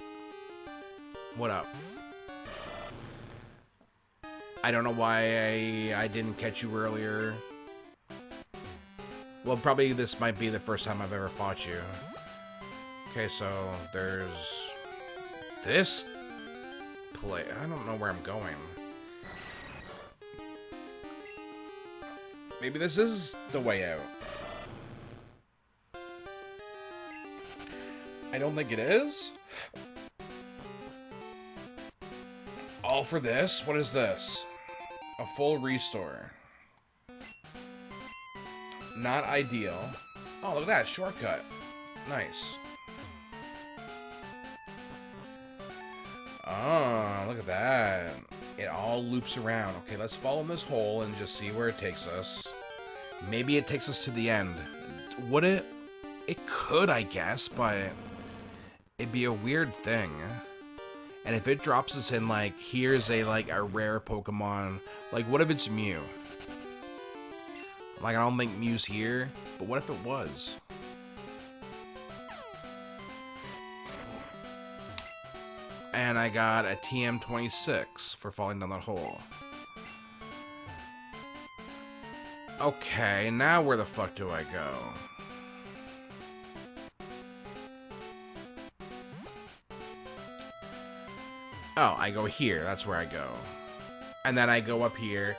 What up? I don't know why I didn't catch you earlier. Well, probably this might be the first time I've ever fought you. Okay, so there's this play. I don't know where I'm going. Maybe this is the way out. I don't think it is. All for this? What is this? A full restore. Not ideal. Oh, look at that. Shortcut. Nice. Oh, look at that. It all loops around. Okay, let's follow this hole and just see where it takes us. Maybe it takes us to the end. Would it? It could, I guess, but it'd be a weird thing. And if it drops us in, like, here's a rare Pokemon, like, what if it's Mew? Like, I don't think Mew's here, but what if it was? And I got a TM26 for falling down that hole. Okay, now where the fuck do I go? Oh, I go here. That's where I go. And then I go up here.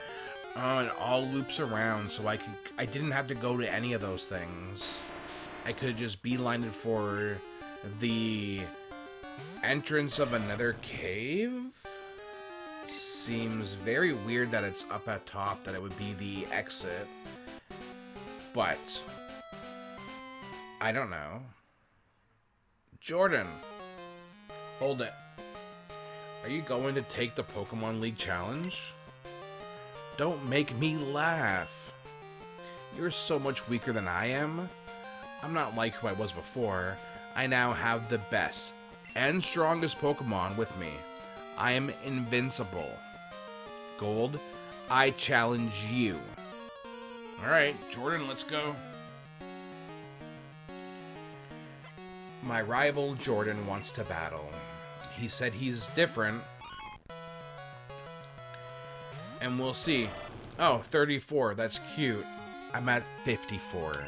Oh, it all loops around, so I didn't have to go to any of those things. I could just beeline it for the entrance of another cave. Seems very weird that it's up at top, that it would be the exit. But I don't know. Jordan, hold it. Are you going to take the Pokemon League challenge? Don't make me laugh. You're so much weaker than I am. I'm not like who I was before. I now have the best and strongest Pokemon with me. I am invincible. Gold, I challenge you. Alright, Jordan, let's go. My rival Jordan wants to battle. He said he's different. And we'll see. Oh, 34. That's cute. I'm at 54.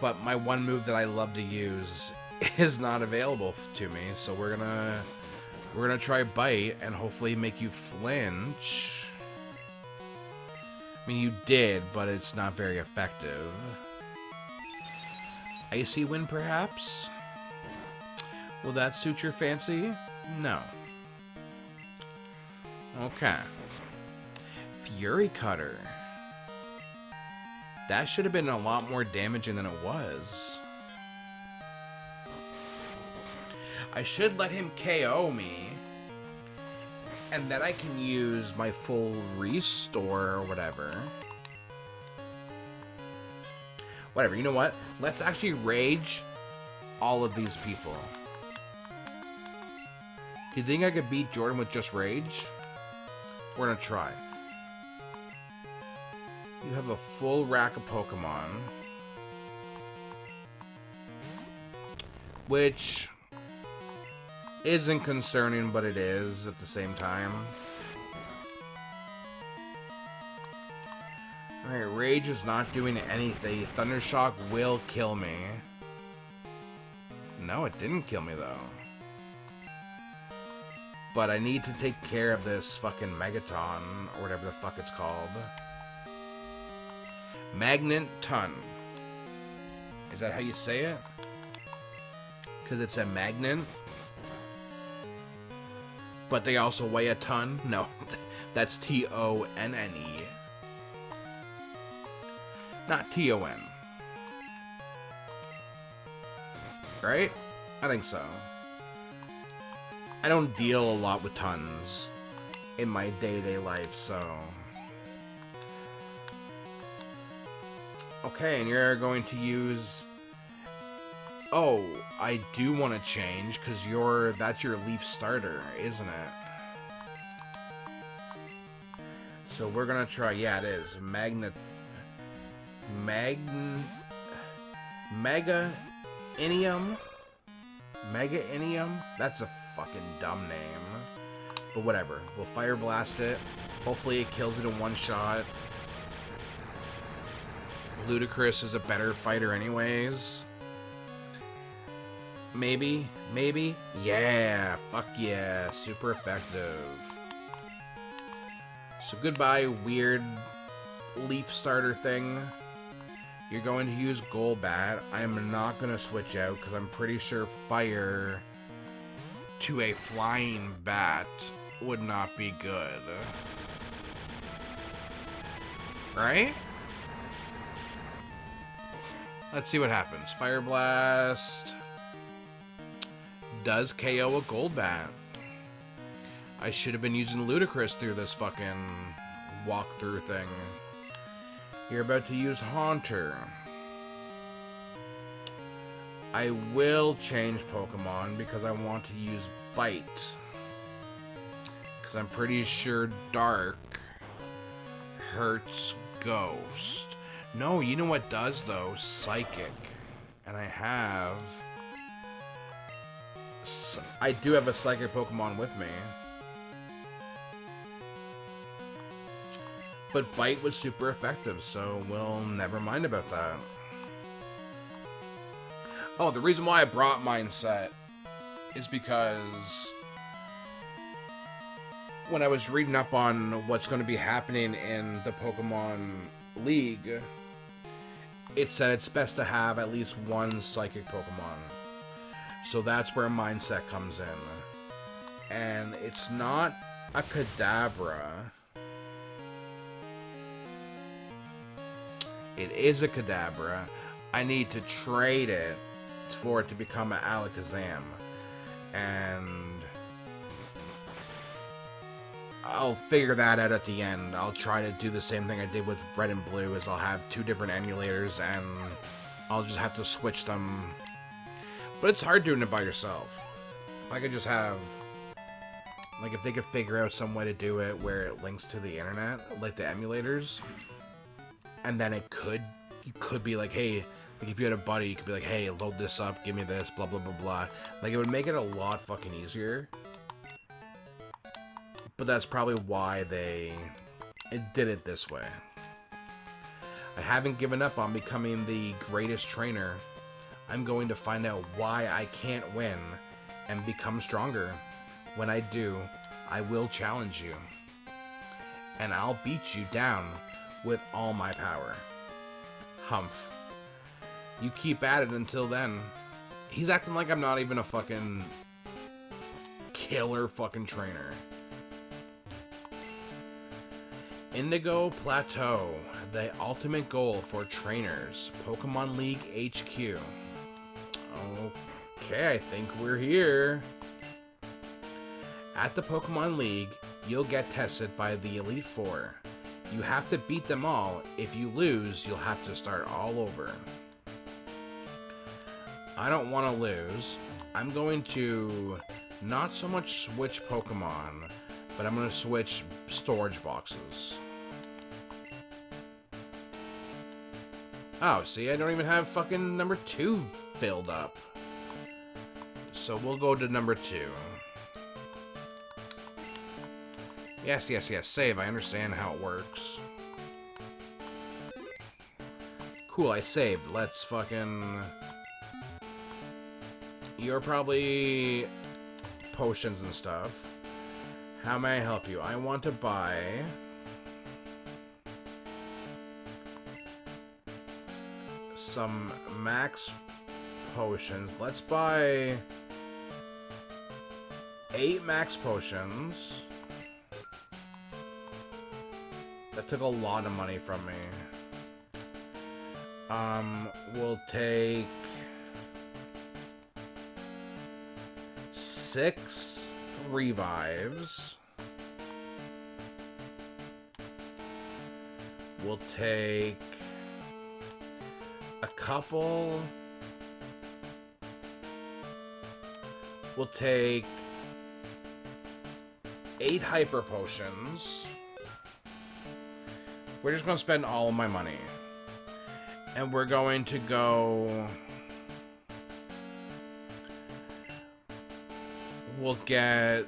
But my one move that I love to use is not available to me, so we're gonna try Bite and hopefully make you flinch. I mean, you did, but it's not very effective. Icy Wind, perhaps? Will that suit your fancy? No. Okay. Fury Cutter. That should have been a lot more damaging than it was. I should let him KO me. And then I can use my full restore or whatever. Whatever, you know what? Let's actually Rage all of these people. Do you think I could beat Jordan with just Rage? We're gonna try. You have a full rack of Pokemon. Which isn't concerning, but it is at the same time. Alright, Rage is not doing anything. Thundershock will kill me. No, it didn't kill me though. But I need to take care of this fucking Megaton, or whatever the fuck it's called. Magnet Ton. Is that how you say it? Because it's a magnet? But they also weigh a ton? No, that's T-O-N-N-E. Not T-O-N. Right? I think so. I don't deal a lot with tons in my day-to-day life, so... Okay, and you're going to use... Oh, I do want to change, because that's your Leaf starter, isn't it? So we're going to try... Yeah, it is. Mega Inium? Mega Inium? That's a fucking dumb name. But whatever. We'll Fire Blast it. Hopefully it kills it in one shot. Ludicrous is a better fighter anyways. Maybe? Maybe? Yeah! Fuck yeah! Super effective. So goodbye, weird Leaf starter thing. You're going to use Golbat. I am not going to switch out because I'm pretty sure fire to a flying bat would not be good. Right? Let's see what happens. Fire Blast does KO a Golbat. I should have been using Ludicrous through this fucking walkthrough thing. You're about to use Haunter. I will change Pokemon because I want to use Bite. Because I'm pretty sure Dark hurts Ghost. No, you know what does though? Psychic. And I do have a Psychic Pokemon with me. But Bite was super effective, so we'll never mind about that. Oh, the reason why I brought Mindset is because when I was reading up on what's going to be happening in the Pokemon League, it said it's best to have at least one Psychic Pokemon. So that's where Mindset comes in. And it's not a Kadabra. It is a Kadabra. I need to trade it for it to become an Alakazam. And I'll figure that out at the end. I'll try to do the same thing I did with Red and Blue, is I'll have two different emulators and I'll just have to switch them. But it's hard doing it by yourself. If I could just have, like, if they could figure out some way to do it where it links to the internet, like the emulators, and then you could be like, hey, like if you had a buddy, you could be like, hey, load this up, give me this, blah, blah, blah, blah. Like, it would make it a lot fucking easier. But that's probably why they did it this way. I haven't given up on becoming the greatest trainer. I'm going to find out why I can't win and become stronger. When I do, I will challenge you. And I'll beat you down with all my power. Humph. You keep at it until then. He's acting like I'm not even a fucking killer fucking trainer. Indigo Plateau, the ultimate goal for trainers. Pokemon League HQ. Okay, I think we're here. At the Pokemon League, you'll get tested by the Elite Four. You have to beat them all. If you lose, you'll have to start all over. I don't want to lose. I'm going to not so much switch Pokemon, but I'm going to switch storage boxes. Oh, see, I don't even have fucking number 2 filled up. So we'll go to number 2. Yes, yes, yes, save. I understand how it works. Cool, I saved. Let's fucking... You're probably potions and stuff. How may I help you? I want to buy... some max potions. Let's buy 8 max potions. That took a lot of money from me. We'll take 6 revives. We'll take a couple. We'll take 8 hyper potions. We're just gonna spend all of my money. And we're going to go... We'll get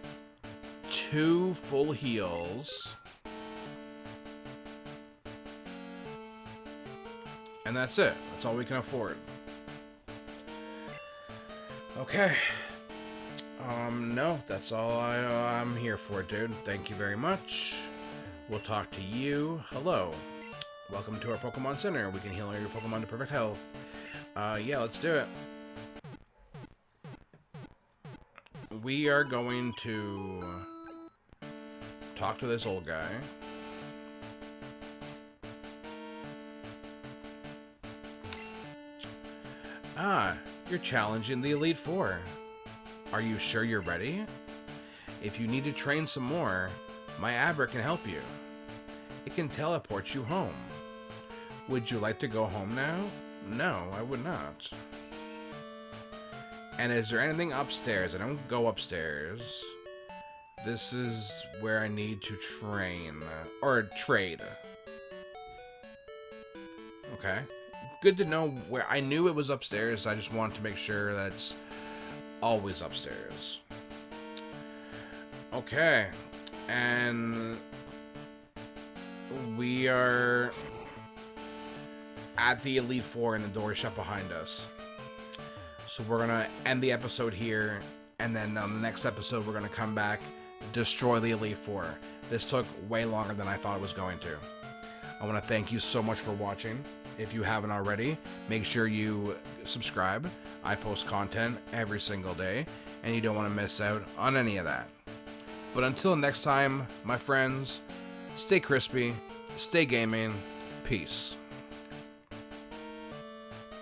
2 full heals. And that's it. That's all we can afford. Okay. No, that's all I'm here for, dude. Thank you very much. We'll talk to you. Hello. Welcome to our Pokemon Center. We can heal all your Pokemon to perfect health. Yeah, let's do it. We are going to talk to this old guy. Ah, you're challenging the Elite Four. Are you sure you're ready? If you need to train some more, my Abra can help you. It can teleport you home. Would you like to go home now? No, I would not. And is there anything upstairs? I don't go upstairs. This is where I need to train. Or trade. Okay. Good to know where. I knew it was upstairs. I just wanted to make sure that it's always upstairs. Okay. And we are at the Elite Four and the door is shut behind us. So we're going to end the episode here. And then on the next episode, we're going to come back, destroy the Elite Four. This took way longer than I thought it was going to. I want to thank you so much for watching. If you haven't already, make sure you subscribe. I post content every single day, and you don't want to miss out on any of that. But until next time, my friends, stay crispy, stay gaming, peace.